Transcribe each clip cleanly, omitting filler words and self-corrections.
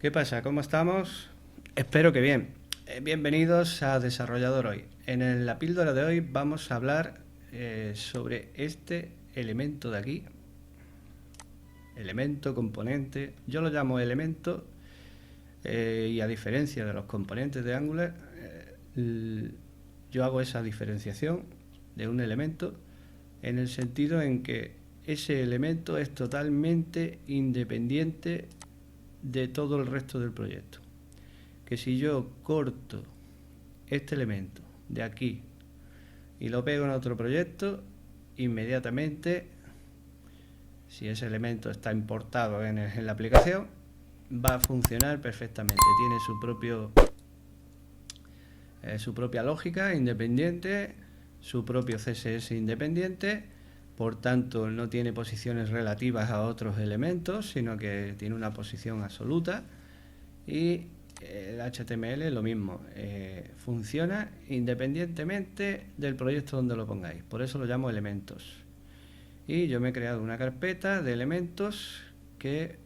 ¿Qué pasa? ¿Cómo estamos? Espero que bien. Bienvenidos a Desarrollador Hoy. En la píldora de hoy vamos a hablar sobre este elemento de aquí. Elemento, componente. Yo lo llamo elemento y a diferencia de los componentes de Angular, yo hago esa diferenciación de un elemento en el sentido en que ese elemento es totalmente independiente de todo el resto del proyecto. Que si yo corto este elemento de aquí y lo pego en otro proyecto, inmediatamente, si ese elemento está importado en la aplicación, va a funcionar perfectamente. Tiene su propia lógica independiente, su propio CSS independiente. Por tanto, no tiene posiciones relativas a otros elementos, sino que tiene una posición absoluta. Y el HTML lo mismo, funciona independientemente del proyecto donde lo pongáis. Por eso lo llamo elementos. Y yo me he creado una carpeta de elementos que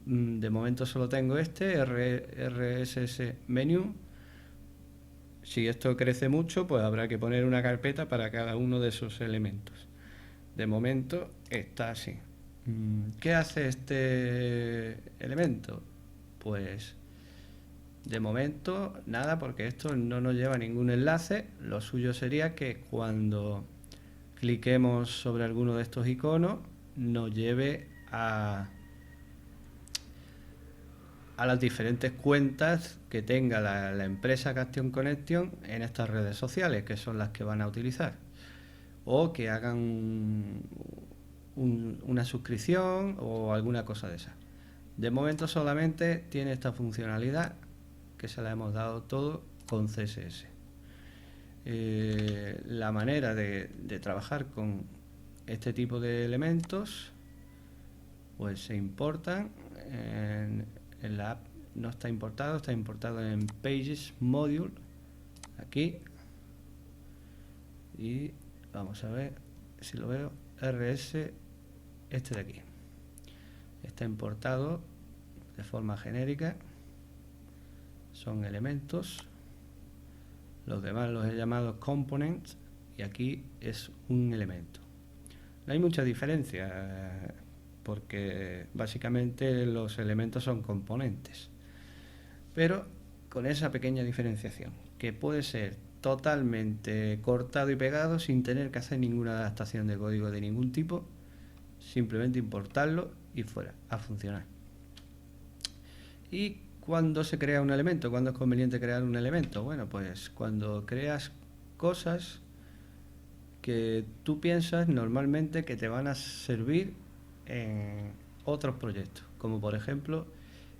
de momento solo tengo RSS Menu. Si esto crece mucho, pues habrá que poner una carpeta para cada uno de esos elementos. De momento está así. ¿Qué hace este elemento? Pues de momento nada, porque esto no nos lleva a ningún enlace. Lo suyo sería que cuando cliquemos sobre alguno de estos iconos nos lleve a las diferentes cuentas que tenga la empresa Caption Connection en estas redes sociales, que son las que van a utilizar, o que hagan una suscripción o alguna cosa de esa. De momento solamente tiene esta funcionalidad que se la hemos dado todo con CSS. La manera de trabajar con este tipo de elementos, pues se importan en la app. No está importado, está importado en Pages Module, aquí, y vamos a ver si lo veo. RS, este de aquí, está importado de forma genérica, son elementos. Los demás los he llamado components y aquí es un elemento. No hay mucha diferencia porque básicamente los elementos son componentes, pero con esa pequeña diferenciación, que puede ser totalmente cortado y pegado sin tener que hacer ninguna adaptación de código de ningún tipo, simplemente importarlo y fuera, a funcionar. ¿Y cuándo se crea un elemento? ¿Cuándo es conveniente crear un elemento? Bueno, pues cuando creas cosas que tú piensas normalmente que te van a servir en otros proyectos, como por ejemplo,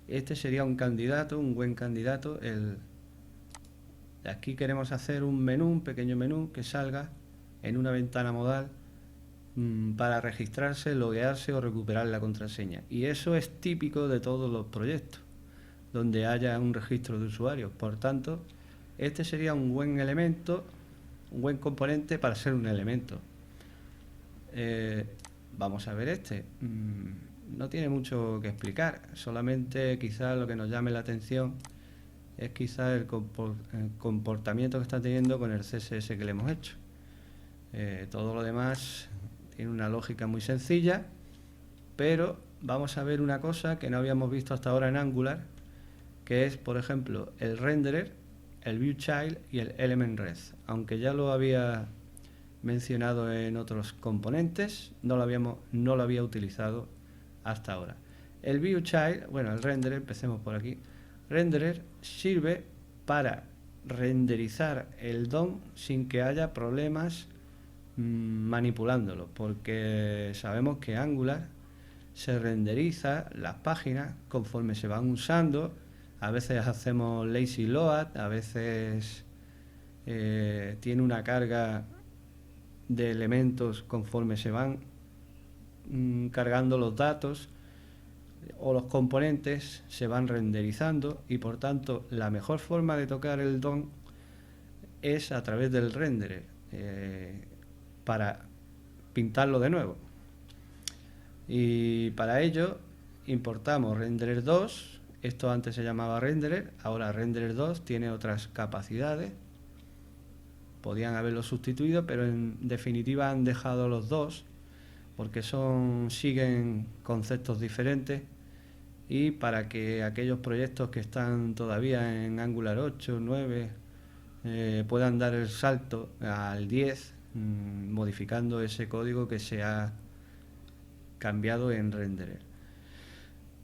este sería un candidato, un buen candidato. Aquí queremos hacer un menú, un pequeño menú que salga en una ventana modal para registrarse, loguearse o recuperar la contraseña. Y eso es típico de todos los proyectos donde haya un registro de usuarios. Por tanto, este sería un buen elemento, un buen componente para ser un elemento. Vamos a ver este. No tiene mucho que explicar, solamente quizás lo que nos llame la atención es quizás el comportamiento que está teniendo con el CSS que le hemos hecho. Todo lo demás tiene una lógica muy sencilla, pero vamos a ver una cosa que no habíamos visto hasta ahora en Angular, que es, por ejemplo, el renderer, el viewChild y el element_red. Aunque ya lo había mencionado en otros componentes, no lo había utilizado hasta ahora. El viewChild, bueno, el renderer, empecemos por aquí. Renderer sirve para renderizar el DOM sin que haya problemas manipulándolo, porque sabemos que Angular se renderiza las páginas conforme se van usando. A veces hacemos lazy load, a veces tiene una carga de elementos conforme se van cargando los datos, o los componentes se van renderizando, y por tanto la mejor forma de tocar el DOM es a través del renderer, para pintarlo de nuevo. Y para ello importamos renderer2. Esto antes se llamaba renderer, ahora renderer 2 tiene otras capacidades. Podían haberlo sustituido, pero en definitiva han dejado los dos porque siguen conceptos diferentes, y para que aquellos proyectos que están todavía en Angular 8, 9 puedan dar el salto al 10, modificando ese código que se ha cambiado en renderer.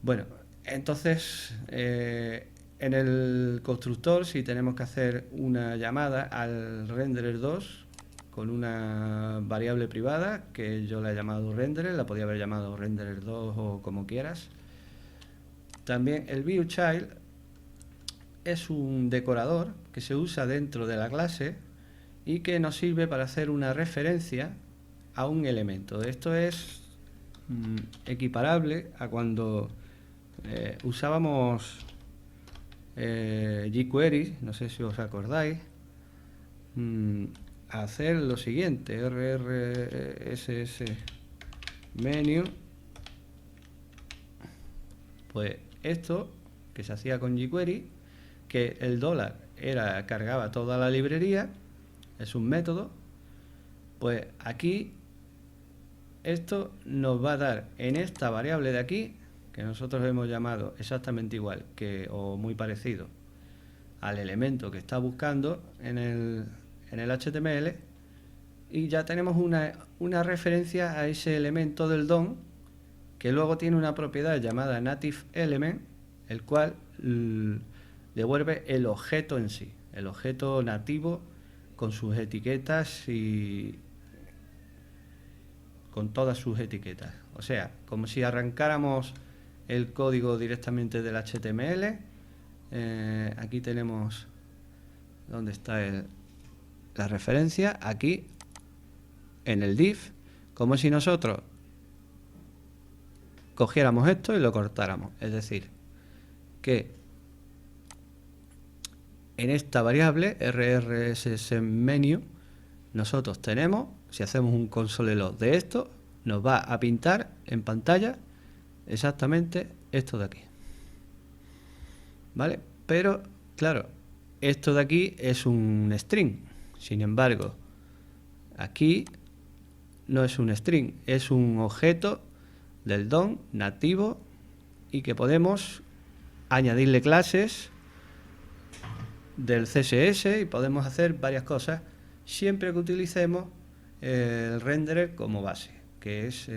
Bueno, entonces en el constructor, si tenemos que hacer una llamada al renderer 2 con una variable privada, que yo la he llamado renderer, la podía haber llamado renderer 2 o como quieras. También el viewChild es un decorador que se usa dentro de la clase y que nos sirve para hacer una referencia a un elemento. Esto es equiparable a cuando usábamos jQuery, no sé si os acordáis, a hacer lo siguiente: rrss menu. Pues esto que se hacía con jQuery, que el dólar cargaba toda la librería, es un método. Pues aquí esto nos va a dar en esta variable de aquí, que nosotros hemos llamado exactamente igual o muy parecido al elemento que está buscando en el HTML, y ya tenemos una referencia a ese elemento del DOM, que luego tiene una propiedad llamada native element, el cual devuelve el objeto en sí, el objeto nativo con sus etiquetas y con todas sus etiquetas. O sea, como si arrancáramos el código directamente del HTML. Aquí tenemos donde está la referencia, aquí en el div, como si nosotros cogiéramos esto y lo cortáramos. Es decir, que en esta variable rrssMenu nosotros tenemos, si hacemos un console log de esto, nos va a pintar en pantalla exactamente esto de aquí, ¿vale? Pero claro, esto de aquí es un string. Sin embargo, aquí no es un string, es un objeto del DOM nativo, y que podemos añadirle clases del CSS y podemos hacer varias cosas siempre que utilicemos el renderer como base, que es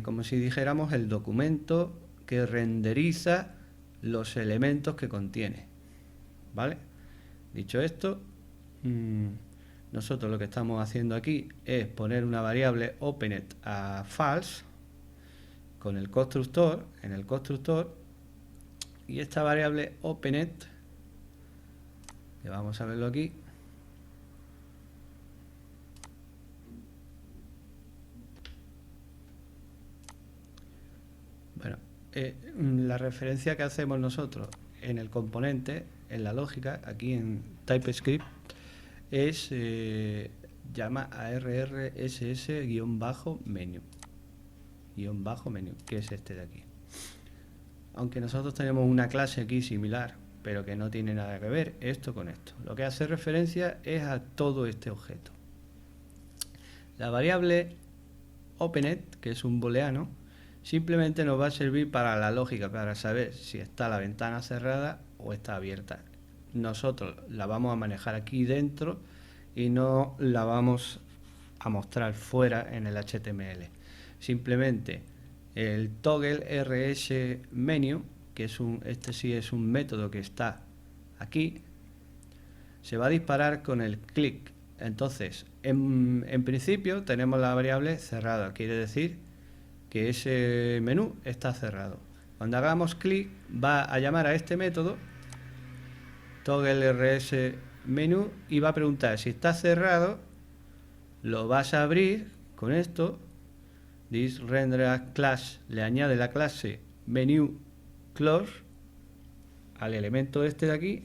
como si dijéramos el documento que renderiza los elementos que contiene, ¿vale? Dicho esto, nosotros lo que estamos haciendo aquí es poner una variable opened a false con el constructor, en el constructor, y esta variable opened, que vamos a verlo aquí, bueno, la referencia que hacemos nosotros en el componente, en la lógica, aquí en TypeScript, es llama a rrss-menu, que es este de aquí. Aunque nosotros tenemos una clase aquí similar, pero que no tiene nada que ver esto con esto. Lo que hace referencia es a todo este objeto. La variable opened, que es un booleano, simplemente nos va a servir para la lógica, para saber si está la ventana cerrada o está abierta. Nosotros la vamos a manejar aquí dentro y no la vamos a mostrar fuera en el HTML. Simplemente el toggle rs-menu, que es este sí es un método que está aquí, se va a disparar con el clic. Entonces, en principio tenemos la variable cerrada, quiere decir que ese menú está cerrado. Cuando hagamos clic, va a llamar a este método toggle rs-menu y va a preguntar si está cerrado. Lo vas a abrir con esto. This render class le añade la clase menu close al elemento este de aquí,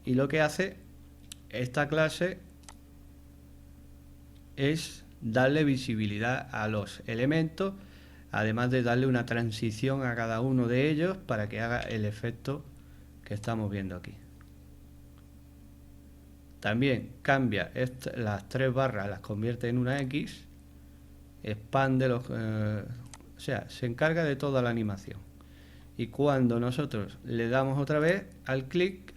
y lo que hace esta clase es darle visibilidad a los elementos además de darle una transición a cada uno de ellos para que haga el efecto que estamos viendo aquí. También cambia las 3 barras, las convierte en una X, expande o sea, se encarga de toda la animación. Y cuando nosotros le damos otra vez al clic,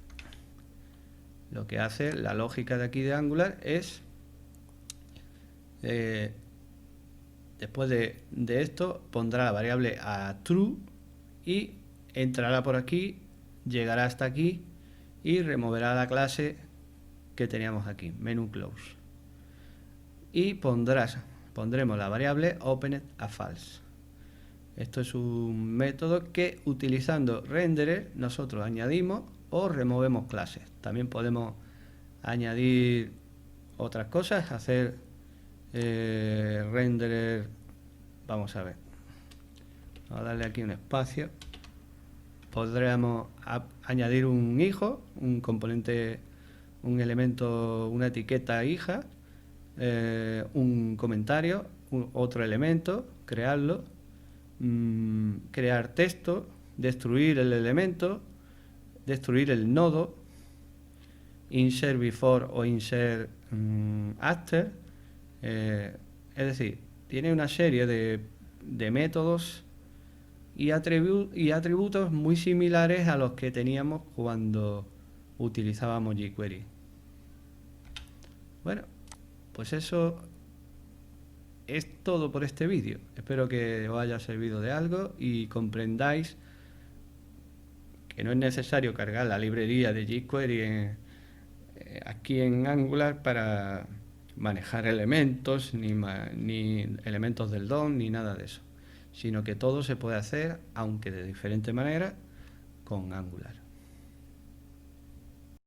lo que hace la lógica de aquí de Angular es, después de esto, pondrá la variable a true y entrará por aquí, llegará hasta aquí y removerá la clase que teníamos aquí, menu close. Y pondremos la variable opened a false. Esto es un método que, utilizando renderer, nosotros añadimos o removemos clases. También podemos añadir otras cosas, hacer renderer. Vamos a ver, vamos a darle aquí un espacio. Podríamos añadir un hijo, un componente, un elemento, una etiqueta hija, un comentario, otro elemento, crearlo, crear texto, destruir el elemento, destruir el nodo, insert before o insert after. Es decir, tiene una serie de métodos y atributos muy similares a los que teníamos cuando utilizábamos jQuery. Bueno, pues eso es todo por este vídeo. Espero que os haya servido de algo y comprendáis que no es necesario cargar la librería de jQuery aquí en Angular para manejar elementos, ni elementos del DOM, ni nada de eso, sino que todo se puede hacer, aunque de diferente manera, con Angular.